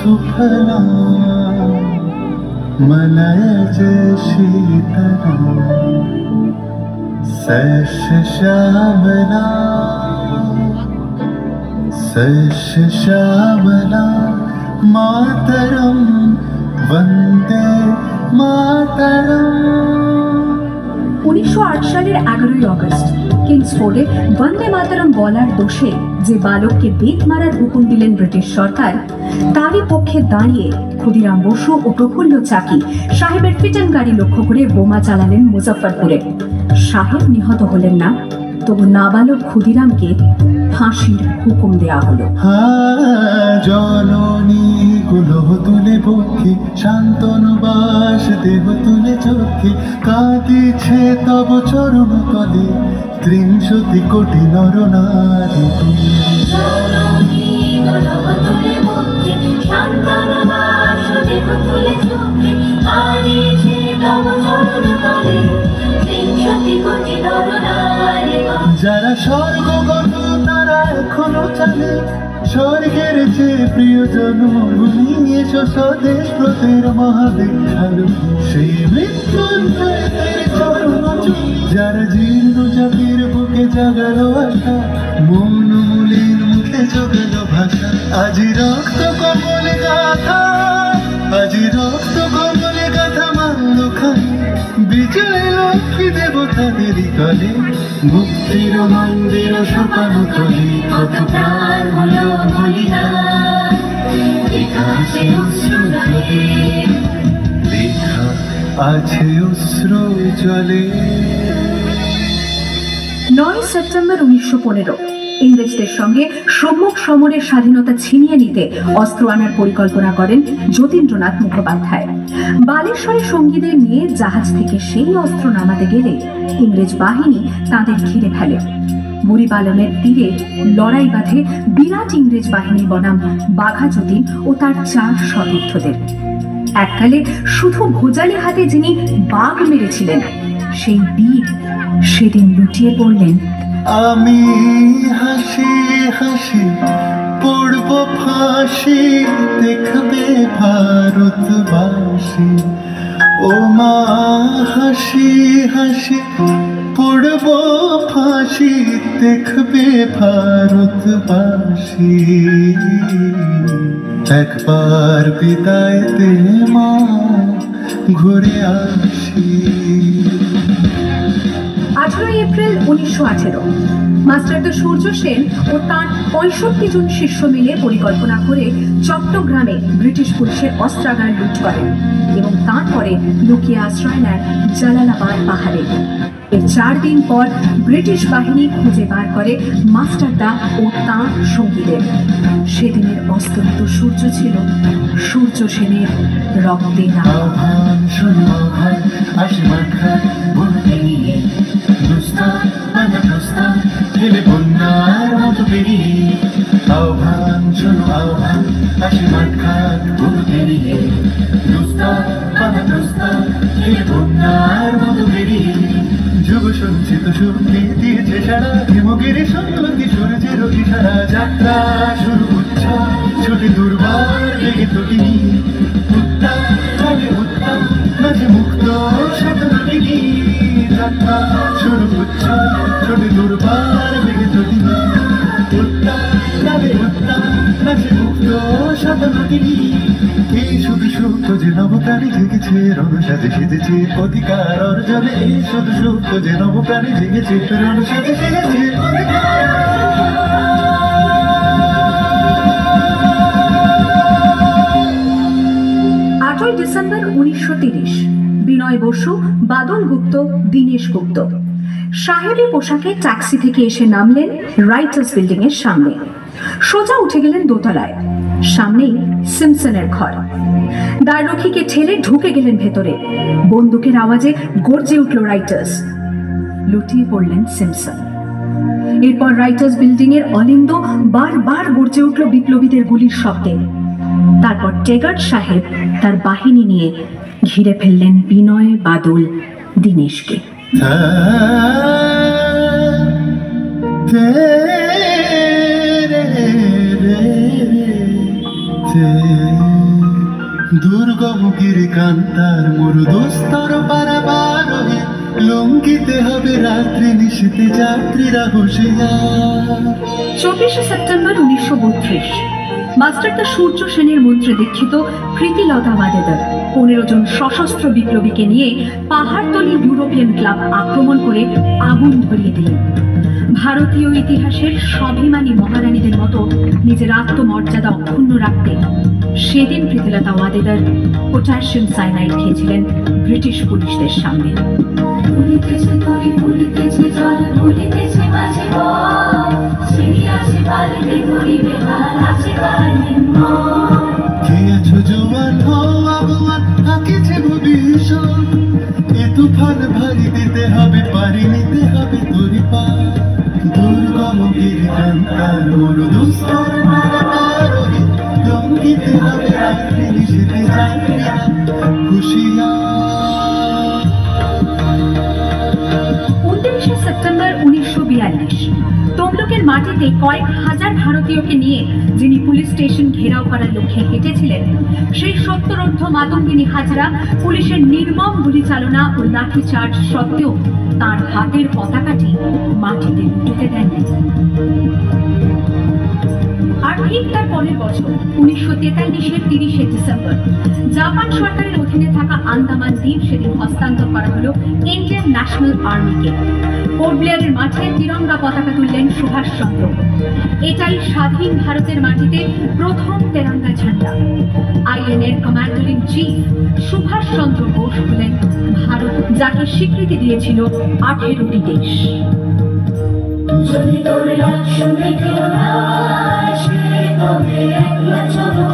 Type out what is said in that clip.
Suphala Malay Sheetla सस्य श्यामला मातरम वंदे मातरम। 1908 সালের 11ই August কিংসফোর্ডে বন্দে মাতরম বলার দোষে যে বালককে বেত মারার হুকুম দিলেন ব্রিটিশ সরকার, তারই পক্ষে দাঁড়িয়ে ক্ষুদিরাম বসু ও প্রফুল্ল চাকি সাহেবের ফিটন গাড়ি লক্ষ্য করে বোমা চালালেন মুজফ্ফরপুরে। সাহেব নিহত হলেন না, তবু নাবালক ক্ষুদিরামকে ফাঁসির হুকুম দেয়া হলো। জননী কুলহ তুলে পক্ষে শান্তন বাস দেহ তুলে চোখে কাঁদিছে তব চরণ তলে 30 কোটি নর নারী। যারা স্বর্গ গত তারা এখনো চলে স্বর্গের যে প্রিয়জন এসো স্বদেশ প্রতের মহাবিখ্যালু সেই মৃত্যুঞ্জয়ের চরণ। যারা জীর্ণ জাতির বুকে জাগালো আশা মন মূলের মুখে জোগালো ভাষা। আজি রক্ত কমলে গাথা আজি রক্ত কমলে গাথা মাল্য খাই বিজয় লক্ষ্মী দেবতাদের তলে মুক্তির মন্দির সকাল তলে কত প্রাণ হলো বলিদান। লেখা আছে অশ্রু জলে। 9 সেপ্টেম্বর 1915 ইংরেজদের সঙ্গে সম্মুখ সমরের স্বাধীনতা ছিনিয়ে নিতে অস্ত্র আনার পরিকল্পনা করেন যতীন্দ্রনাথ মুখোপাধ্যায়। বালেশ্বরে সঙ্গীদের নিয়ে জাহাজ থেকে সেই অস্ত্র নামাতে গেলে ইংরেজ বাহিনী তাদের ঘিরে ফেলে। বুড়িপালনের তীরে লড়াই বাঁধে বিরাট ইংরেজ বাহিনী বনাম বাঘা যতীন ও তার 4 সতীর্থদের। এককালে শুধু ভোজালি হাতে যিনি বাঘ মেরেছিলেন, সেই বীর সেদিন লুটিয়ে পড়লেন। আমি হাসি হাসি পড়ব ফাঁসি দেখবে ভারতবাসী। ও মা হাসি হাসি পড়ব ফাঁসি দেখবে ভারতবাসী। একবার বিদায় দে মা ঘুরে আসি। 18 এপ্রিল 1918 মাস্টারদা সূর্য সেন ও তার 65 জন শিষ্য মিলে পরিকল্পনা করে চট্টগ্রামে ব্রিটিশ পুলিশের অস্ত্রাগার লুট করেন এবং তারপরে লুকিয়ে আশ্রয় নেন জালালাবাদ পাহাড়ে। এর 4 দিন পর ব্রিটিশ বাহিনী খুঁজে বার করে মাস্টারদা ও তাঁর সঙ্গীদের। সেদিনের অস্তমিত সূর্য ছিল সূর্য সেনের রক্তে রাঙা। বন্যার মতো বেরিয়ে আহ্বান শোনো আহ্বান হাসি মাখান বেরিয়ে বন্যার মতো বেরিয়ে যুব সঞ্চিত শক্তি দিয়েছে সারা হিমগিরি সন্নতি সূর্যের ইশারা। যাত্রা শুরু উচ্ছ্বাস ছুটি দুর্বার লেগে তটি উত্তাপ থাকে উত্তাপ নাচে মুক্ত শতনটিনী। যাত্রা শুরু উচ্ছ্বাস ছুটি দুর্বার লেগে তটি উত্তাপ লাগে উত্তাপ নাচে মুক্ত শতনটিনী। এই শুধু সূক্ত যে নবপ্রাণী জেগেছে রণসাজে সেজেছে অধিকার অর্জনে। এই শুধু সূক্ত যে নবপ্রাণী জেগেছে রণসাজে সেজেছে অধিকার। 8 ডিসেম্বর 1930 বিনয় বসু, বাদল গুপ্ত, দীনেশ গুপ্ত সাহেবী পোশাকে ট্যাক্সি থেকে এসে নামলেন রাইটার্স বিল্ডিং এর সামনে। সোজা উঠে গেলেন দোতলায়। সামনেই সিমসনের ঘর। দ্বাররক্ষীকে ঠেলে ঢুকে গেলেন ভেতরে। বন্দুকের আওয়াজে গর্জে উঠল রাইটার্স। লুটিয়ে পড়লেন সিমসন। এরপর রাইটার্স বিল্ডিং এর অলিন্দ বারবার গর্জে উঠল বিপ্লবীদের গুলির শব্দে। তারপর টেগার্ট সাহেব তার বাহিনী নিয়ে ঘিরে ফেললেন বিনয়, বাদল, দীনেশকে। तेरे দুর্গম গিরি কান্তার মরু দুস্তর পারাবারোহী, লঙ্ঘিতে হবে রাত্রি নিশীথে যাত্রীরা হুঁশিয়ার। 24শে সেপ্টেম্বর 1932 মাস্টারদা সূর্য সেনের মন্ত্রে দীক্ষিত প্রীতিলতা ওয়াদেদার 15 জন সশস্ত্র বিপ্লবীকে নিয়ে পাহাড়তলি ইউরোপিয়ান ক্লাব আক্রমণ করে আগুন ধরিয়ে দিলেন। ভারতীয় ইতিহাসের স্বাভিমানী মহারানীদের মতো নিজের আত্মমর্যাদা অক্ষুণ্ণ রাখতে সেদিন প্রীতিলতা ওয়াদেদার পটাশিয়াম সায়ানাইড খেয়েছিলেন ব্রিটিশ পুলিশদের সামনে। ফুলিতেছে তরি ফুলিতেছে জল ফুলিতেছে মাঝে বল, ছিড়িয়াছে বালিতে ধরিবে হাল আছে কালিম্বল। কে আছো জোয়ান হও আগুয়ান, থাকিছে ভবিষ্যৎ, এ তুফান ভারী দিতে হবে, পারি নিতে হবে তোরি পার। দুর্গম গিরি কান্তার মরু দুস্তর পারাবারোহী, লঙ্ঘিতে হবে রাত্রি নিশীথে যাত্রীরা হুঁশিয়ার। 29শে সেপ্টেম্বর 1942 তমলুকের মাটিতে কয়েক হাজার ভারতীয়কে নিয়ে যিনি পুলিশ স্টেশন ঘেরাও করার লক্ষ্যে হেঁটেছিলেন, সেই সত্তরোর্ধ্ব মাতঙ্গিনী হাজরা পুলিশের নির্মম গুলিচালনা ও লাঠিচার্জ সত্ত্বেও তার হাতের পতাকাটি মাটিতে লুটোতে দেননি। আর ঠিক তার পরের বছর 1943-এর 30শে ডিসেম্বর জাপান সরকারের অধীনে থাকা আন্দামান দ্বীপ সেদিন হস্তান্তর করা হলো ইন্ডিয়ান ন্যাশনাল আর্মিকে। পোর্ট ব্লেয়ারের মাঠে তিরঙ্গা পতাকা তুললেন সুভাষচন্দ্র। এটাই স্বাধীন ভারতের মাটিতে প্রথম তেরঙ্গা ঝান্ডা। আইএনএর commander in chief Subhash Chandra Bose হলেন ভারত, যাকে স্বীকৃতি দিয়েছিল 18টি দেশ। যদি তোর লক্ষ্য দেখে না আসে তবে একলা চলো